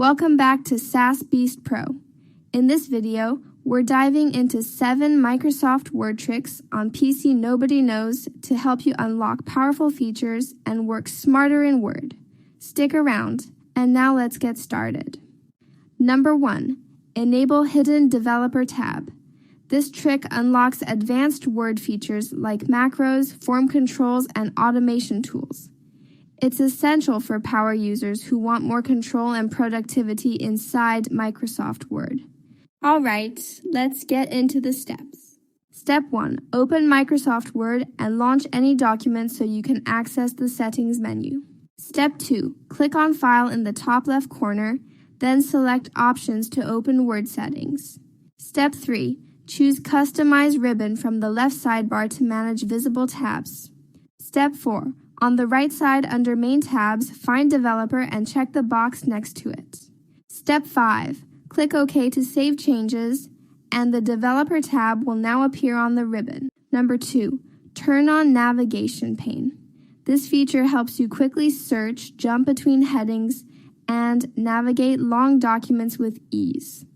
Welcome back to SaaS Beast Pro. In this video, we're diving into 7 Microsoft Word tricks on PC nobody knows to help you unlock powerful features and work smarter in Word. Stick around, and now let's get started. Number 1. Enable Hidden Developer tab. This trick unlocks advanced Word features like macros, form controls, and automation tools. It's essential for power users who want more control and productivity inside Microsoft Word. All right, let's get into the steps. Step 1. Open Microsoft Word and launch any document so you can access the Settings menu. Step 2. Click on File in the top left corner, then select Options to open Word settings. Step 3. Choose Customize Ribbon from the left sidebar to manage visible tabs. Step 4. On the right side under Main tabs, find Developer and check the box next to it. Step 5. Click OK to save changes, and the Developer tab will now appear on the ribbon. Number 2. Turn on Navigation pane. This feature helps you quickly search, jump between headings, and navigate long documents with ease.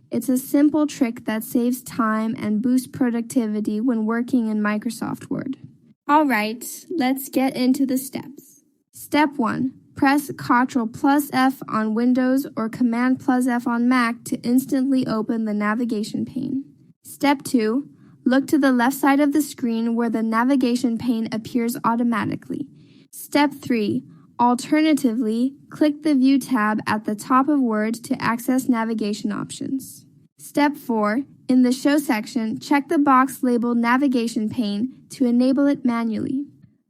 It's a simple trick that saves time and boosts productivity when working in Microsoft Word. All right, let's get into the steps. Step 1. Press Ctrl+F on Windows or Command+F on Mac to instantly open the navigation pane. Step 2. Look to the left side of the screen where the navigation pane appears automatically. Step 3. Alternatively, click the View tab at the top of Word to access navigation options. Step 4. In the Show section, check the box labeled Navigation pane to enable it manually.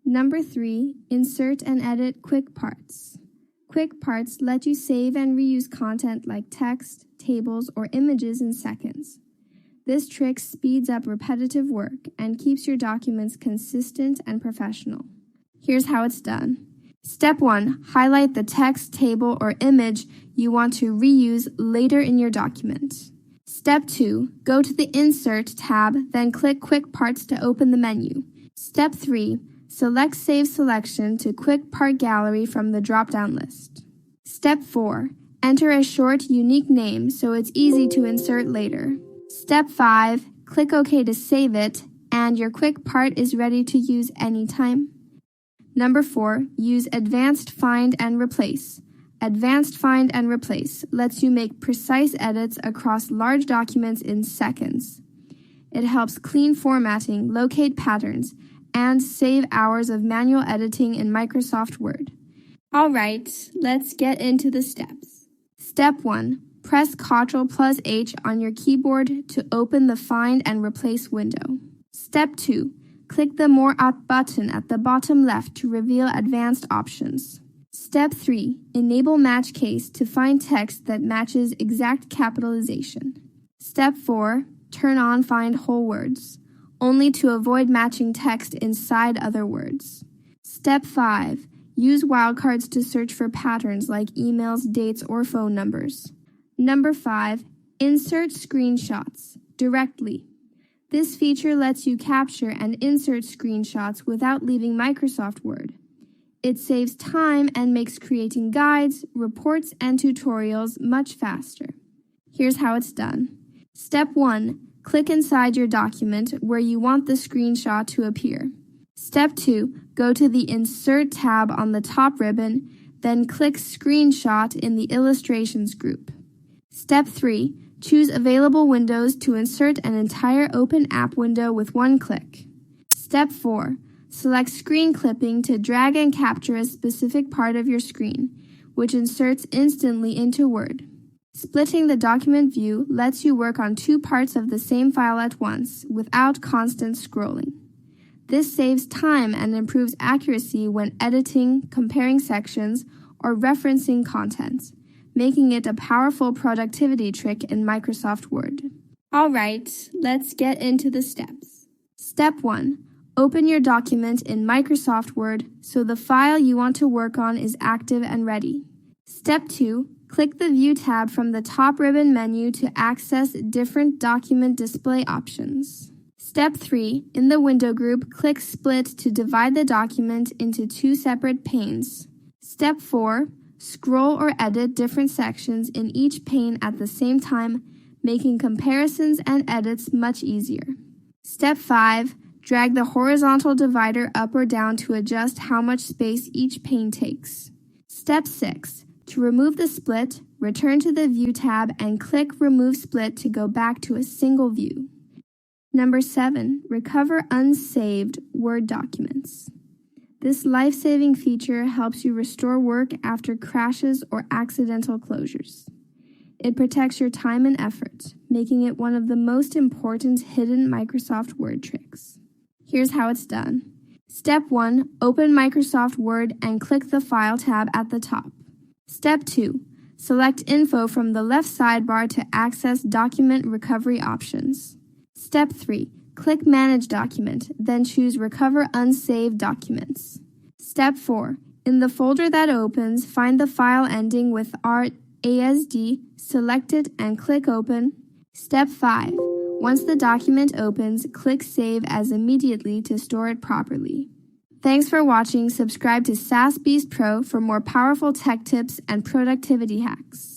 Number 3. Insert and edit quick parts. Quick parts let you save and reuse content like text, tables, or images in seconds. This trick speeds up repetitive work and keeps your documents consistent and professional. Here's how it's done. Step 1. Highlight the text, table, or image you want to reuse later in your document. Step 2. Go to the Insert tab, then click Quick Parts to open the menu. Step 3. Select Save Selection to Quick Part Gallery from the drop-down list. Step 4. Enter a short, unique name so it's easy to insert later. Step 5. Click OK to save it, and your quick part is ready to use anytime. Number 4. Use Advanced Find and Replace. Advanced Find and Replace lets you make precise edits across large documents in seconds. It helps clean formatting, locate patterns, and save hours of manual editing in Microsoft Word. All right, let's get into the steps. Step 1. Press Ctrl+H on your keyboard to open the Find and Replace window. Step 2. Click the More Up button at the bottom left to reveal advanced options. Step 3. Enable Match Case to find text that matches exact capitalization. Step 4. Turn on Find Whole Words, only to avoid matching text inside other words. Step 5. Use wildcards to search for patterns like emails, dates, or phone numbers. Number 5. Insert screenshots directly. This feature lets you capture and insert screenshots without leaving Microsoft Word. It saves time and makes creating guides, reports, and tutorials much faster. Here's how it's done. Step 1. Click inside your document where you want the screenshot to appear. Step 2. Go to the Insert tab on the top ribbon, then click Screenshot in the Illustrations group. Step 3. Choose Available Windows to insert an entire open app window with one click. Step 4. Select Screen Clipping to drag and capture a specific part of your screen, which inserts instantly into Word. Splitting the document view lets you work on 2 parts of the same file at once without constant scrolling. This saves time and improves accuracy when editing, comparing sections, or referencing content, making it a powerful productivity trick in Microsoft Word. All right, let's get into the steps. Step 1. Open your document in Microsoft Word so the file you want to work on is active and ready. Step 2. Click the View tab from the top ribbon menu to access different document display options. Step 3. In the window group, click Split to divide the document into 2 separate panes. Step 4. Scroll or edit different sections in each pane at the same time, making comparisons and edits much easier. Step 5. Drag the horizontal divider up or down to adjust how much space each pane takes. Step 6. To remove the split, return to the View tab and click Remove Split to go back to a single view. Number 7. Recover unsaved Word documents. This life-saving feature helps you restore work after crashes or accidental closures. It protects your time and effort, making it one of the most important hidden Microsoft Word tricks. Here's how it's done. Step 1. Open Microsoft Word and click the File tab at the top. Step 2. Select Info from the left sidebar to access document recovery options. Step 3. Click Manage Document, then choose Recover Unsaved Documents. Step 4. In the folder that opens, find the file ending with ASD, select it and click Open. Step 5. Once the document opens, click Save as immediately to store it properly. Thanks for watching. Subscribe to SaaS Beast Pro for more powerful tech tips and productivity hacks.